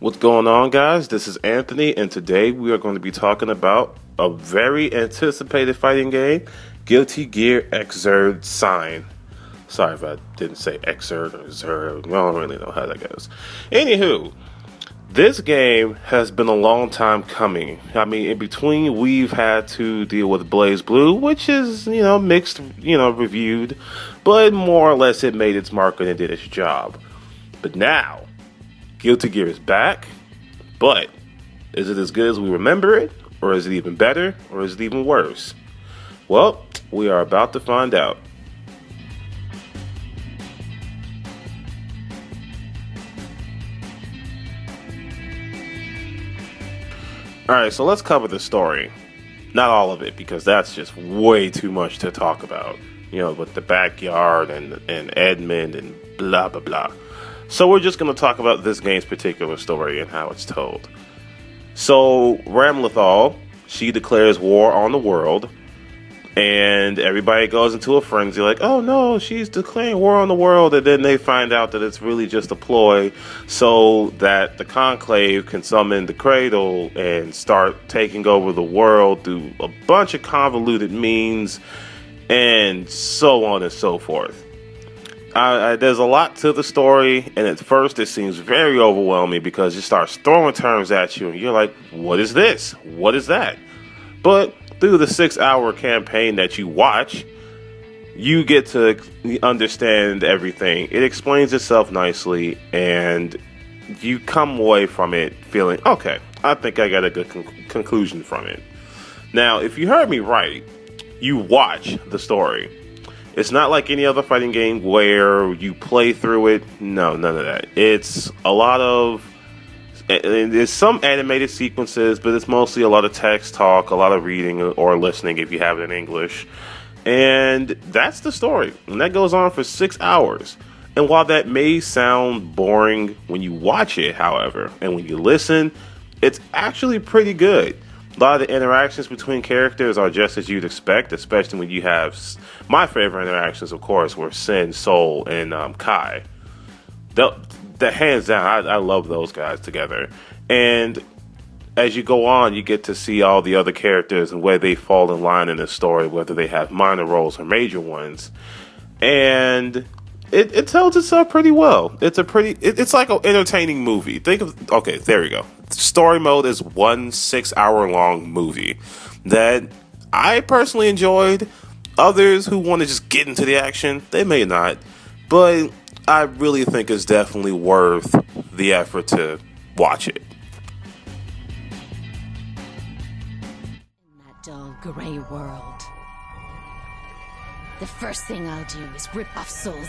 What's going on, guys? This is Anthony, and today we are going to be talking about a very anticipated fighting game, Guilty Gear Xrd Sign. Sorry if I didn't say Xrd or Xrd. I don't really know how that goes. Anywho, this game has been a long time coming. I mean, in between, we've had to deal with Blaze Blue, which is, mixed, reviewed, but more or less it made its mark and it did its job. But now, Guilty Gear is back, but is it as good as we remember it, or is it even better, or is it even worse? Well, we are about to find out. Alright, so let's cover the story. Not all of it, because that's just way too much to talk about. With the backyard and Edmund and blah, blah, blah. So we're just going to talk about this game's particular story and how it's told. So Ramlethal, she declares war on the world, and everybody goes into a frenzy like, oh no, she's declaring war on the world, and then they find out that it's really just a ploy so that the Conclave can summon the Cradle and start taking over the world through a bunch of convoluted means, and so on and so forth. There's a lot to the story, and at first it seems very overwhelming because it starts throwing terms at you, and you're like, what is this? What is that? But through the 6-hour campaign that you watch, you get to understand everything. It explains itself nicely, and you come away from it feeling, okay, I think I got a good conclusion from it. Now, if you heard me right, you watch the story. It's not like any other fighting game where you play through it. No, none of that. It's a lot of... There's some animated sequences, but it's mostly a lot of text talk, a lot of reading or listening if you have it in English. And that's the story. And that goes on for 6 hours. And while that may sound boring when you watch it, however, and when you listen, it's actually pretty good. A lot of the interactions between characters are just as you'd expect, especially when you have... My favorite interactions, of course, were Sin, Soul, and Kai. The hands down, I love those guys together. And as you go on, you get to see all the other characters and where they fall in line in the story, whether they have minor roles or major ones. And it tells itself pretty well. It's like an entertaining movie. Okay, there you go. Story mode is one 6-hour long movie that I personally enjoyed. Others who want to just get into the action, they may not. But I really think it's definitely worth the effort to watch it. In that dull gray world, the first thing I'll do is rip off souls.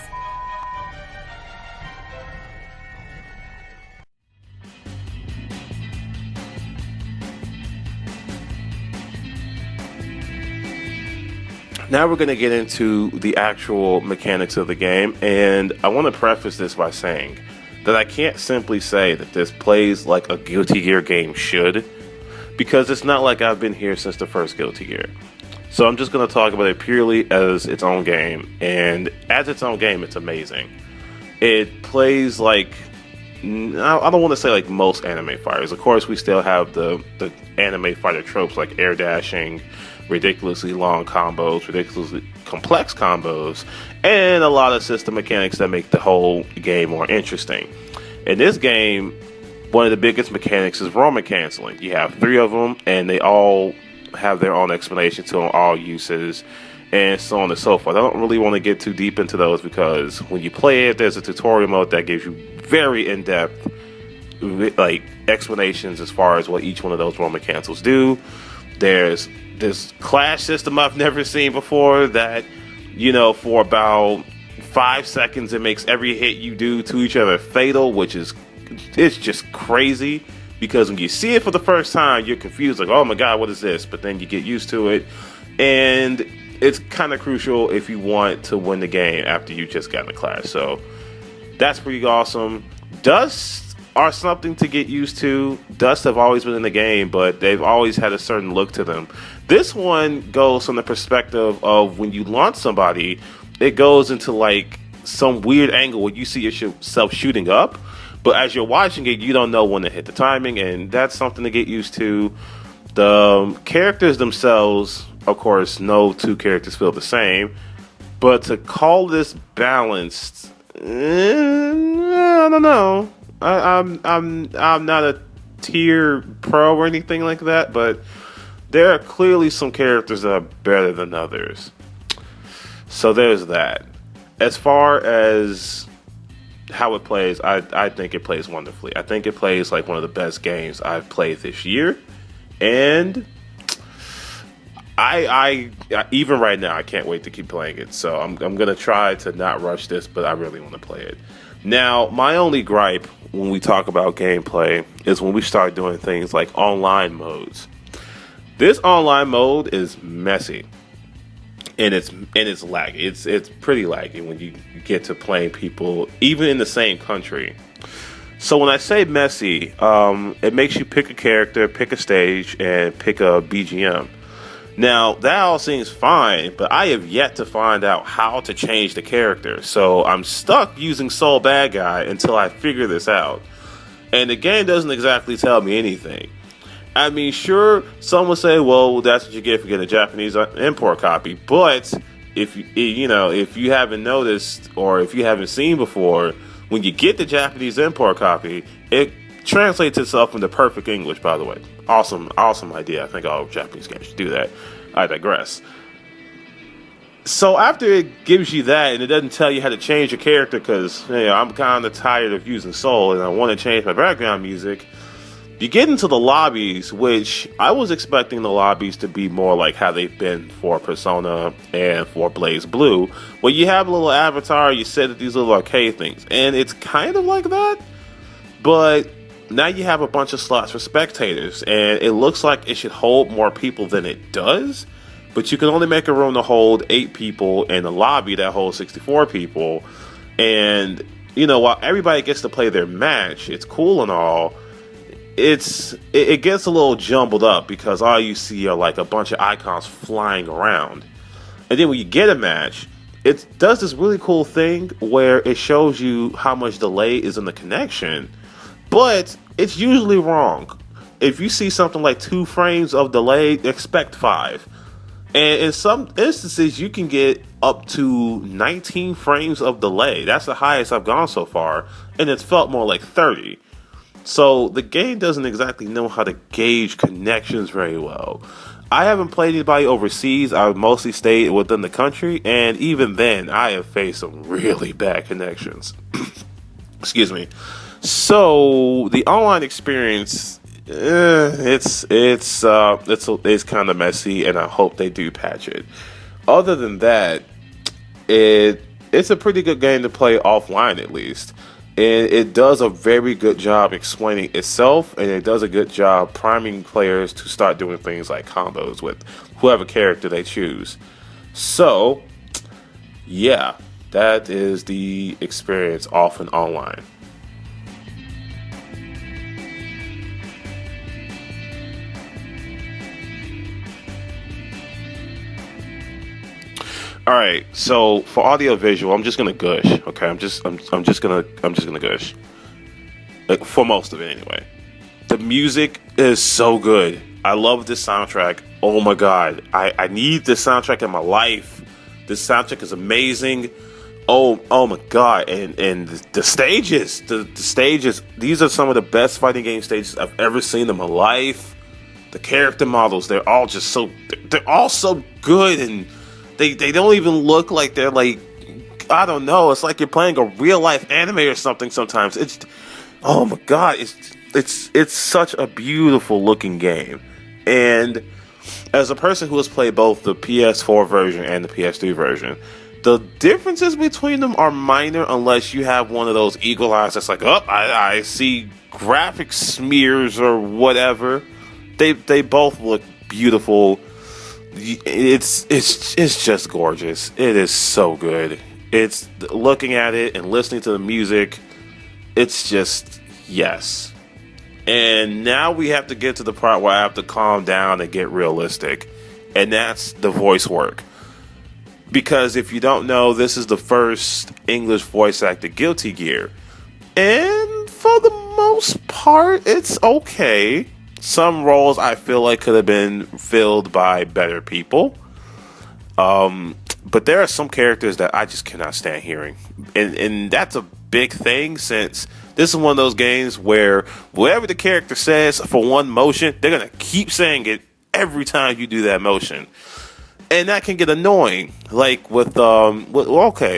Now we're going to get into the actual mechanics of the game, and I want to preface this by saying that I can't simply say that this plays like a Guilty Gear game should, because it's not like I've been here since the first Guilty Gear. So I'm just going to talk about it purely as its own game, and as its own game, it's amazing. It plays like... I don't want to say like most anime fighters. Of course, we still have the anime fighter tropes like air dashing, ridiculously long combos, ridiculously complex combos, and a lot of system mechanics that make the whole game more interesting. In this game, one of the biggest mechanics is roaming canceling. You have 3 of them, and they all have their own explanation to all uses, and so on and so forth. I don't really want to get too deep into those because when you play it, there's a tutorial mode that gives you very in-depth explanations as far as what each one of those roaming cancels do. There's this clash system I've never seen before that, for about 5 seconds it makes every hit you do to each other fatal, it's just crazy because when you see it for the first time, you're confused, like, oh my god, what is this? But then you get used to it, and it's kind of crucial if you want to win the game after you just got in the clash. So that's pretty awesome. Dusts are something to get used to. Dusts have always been in the game, but they've always had a certain look to them. This one goes from the perspective of when you launch somebody, it goes into like some weird angle where you see yourself shooting up, but as you're watching it, you don't know when to hit the timing, and that's something to get used to. The characters themselves, of course, no two characters feel the same, but to call this balanced, I don't know. I'm not a tier pro or anything like that, but there are clearly some characters that are better than others. So there's that. As far as how it plays, I think it plays wonderfully. I think it plays like one of the best games I've played this year. And I even right now, I can't wait to keep playing it. So I'm going to try to not rush this, but I really want to play it. Now, my only gripe when we talk about gameplay is when we start doing things like online modes. This online mode is messy. And it's laggy. It's pretty laggy when you get to playing people even in the same country. So when I say messy, it makes you pick a character, pick a stage, and pick a BGM. Now, that all seems fine, but I have yet to find out how to change the character. So I'm stuck using Soul Bad Guy until I figure this out. And the game doesn't exactly tell me anything. I mean, sure, some will say, well, that's what you get for getting a Japanese import copy. But if you haven't noticed or if you haven't seen before, when you get the Japanese import copy, it translates itself into perfect English, by the way. Awesome idea. I think all Japanese games should do that. I digress. So after it gives you that and it doesn't tell you how to change your character because I'm kind of tired of using Soul and I want to change my background music, you get into the lobbies, which I was expecting the lobbies to be more like how they've been for Persona and for Blaze Blue, where you have a little avatar, you sit at these little arcade things, and it's kind of like that, but now you have a bunch of slots for spectators, and it looks like it should hold more people than it does, but you can only make a room to hold 8 people in a lobby that holds 64 people, and, while everybody gets to play their match, it's cool and all, it gets a little jumbled up because all you see are like a bunch of icons flying around. And then when you get a match, it does this really cool thing where it shows you how much delay is in the connection, but it's usually wrong. If you see something like 2 frames of delay, expect 5. And in some instances, you can get up to 19 frames of delay. That's the highest I've gone so far, and it's felt more like 30. So the game doesn't exactly know how to gauge connections very well. I haven't played anybody overseas. I've mostly stayed within the country, and even then, I have faced some really bad connections. Excuse me. So the online experience, it's kind of messy, and I hope they do patch it. Other than that, it's a pretty good game to play offline at least. And it does a very good job explaining itself, and it does a good job priming players to start doing things like combos with whoever character they choose. So, yeah, that is the experience off and online. All right, so for audio visual, I'm just gonna gush. Okay, I'm just gonna gush. Like, for most of it, anyway. The music is so good. I love this soundtrack. Oh my god, I need this soundtrack in my life. This soundtrack is amazing. Oh my god, and the stages, the stages. These are some of the best fighting game stages I've ever seen in my life. The character models, they're all so good and. They don't even look like they're like, I don't know. It's like you're playing a real life anime or something. Sometimes oh my god, it's such a beautiful looking game. And as a person who has played both the PS4 version and the PS3 version, the differences between them are minor unless you have one of those eagle eyes that's like, I see graphic smears or whatever. They both look beautiful. It's just gorgeous. It is so good. It's looking at it and listening to the music. It's just yes. And now we have to get to the part where I have to calm down and get realistic, and that's the voice work. Because if you don't know, this is the first English voice acted Guilty Gear. And for the most part, it's okay. Some roles I feel like could have been filled by better people. But there are some characters that I just cannot stand hearing. And that's a big thing, since this is one of those games where whatever the character says for one motion, they're going to keep saying it every time you do that motion. And that can get annoying. Like with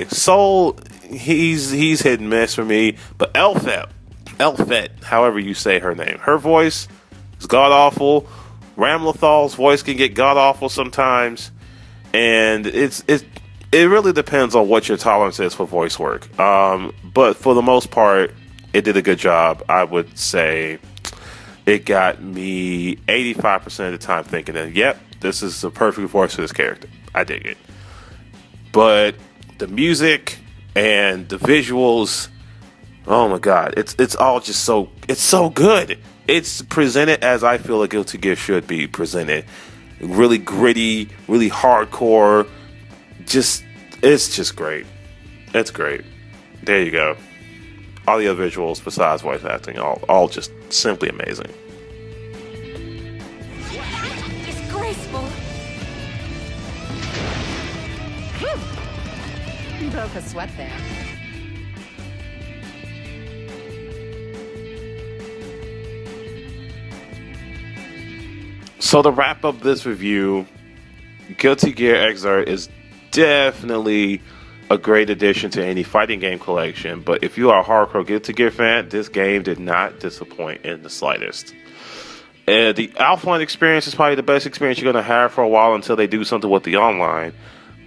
Soul, he's hit and miss for me. But Elfette, however you say her name, her voice is god awful. Ramlethal's voice can get god awful sometimes, and it really depends on what your tolerance is for voice work. But for the most part, it did a good job. I would say it got me 85% of the time thinking that, yep, this is the perfect voice for this character. I dig it. But the music and the visuals, oh my god, it's all just so good. It's presented as I feel a Guilty Gear should be presented. Really gritty, really hardcore. It's just great. It's great. There you go. Audio visuals besides voice acting, all just simply amazing. Disgraceful. Broke a sweat there. So to wrap up this review, Guilty Gear Xrd is definitely a great addition to any fighting game collection, but if you are a hardcore Guilty Gear fan, this game did not disappoint in the slightest. The offline experience is probably the best experience you're going to have for a while until they do something with the online.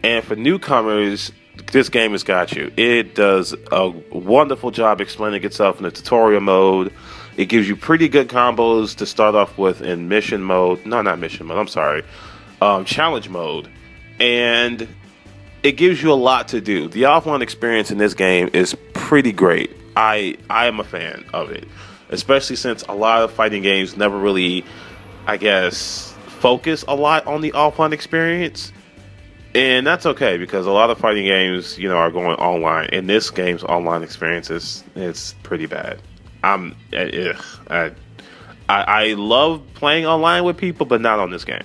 And for newcomers, this game has got you. It does a wonderful job explaining itself in the tutorial mode. It gives you pretty good combos to start off with in mission mode. No, not mission mode, I'm sorry. Challenge mode. And it gives you a lot to do. The offline experience in this game is pretty great. I am a fan of it. Especially since a lot of fighting games never really, I guess, focus a lot on the offline experience. And that's okay, because a lot of fighting games, are going online. And this game's online experience is pretty bad. I love playing online with people, but not on this game.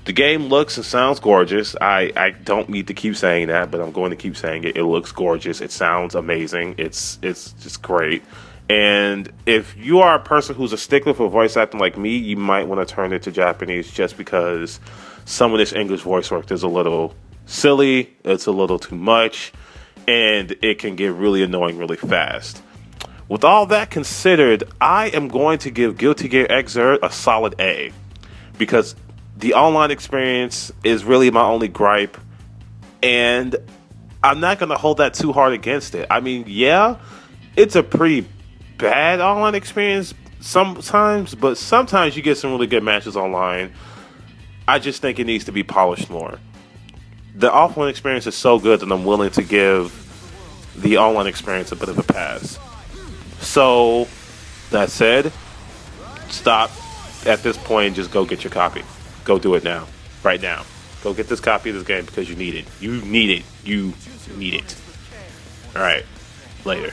The game looks and sounds gorgeous. I don't need to keep saying that, but I'm going to keep saying it. It looks gorgeous. It sounds amazing. It's just great. And if you are a person who's a stickler for voice acting like me, you might want to turn it to Japanese, just because some of this English voice work is a little silly. It's a little too much, and it can get really annoying really fast. With all that considered, I am going to give Guilty Gear Xrd a solid A, because the online experience is really my only gripe, and I'm not going to hold that too hard against it. I mean, yeah, it's a pretty bad online experience sometimes, but sometimes you get some really good matches online. I just think it needs to be polished more. The offline experience is so good that I'm willing to give the online experience a bit of a pass. So, that said, stop at this point and just go get your copy. Go do it now. Right now. Go get this copy of this game because you need it. You need it. You need it. Alright. Later.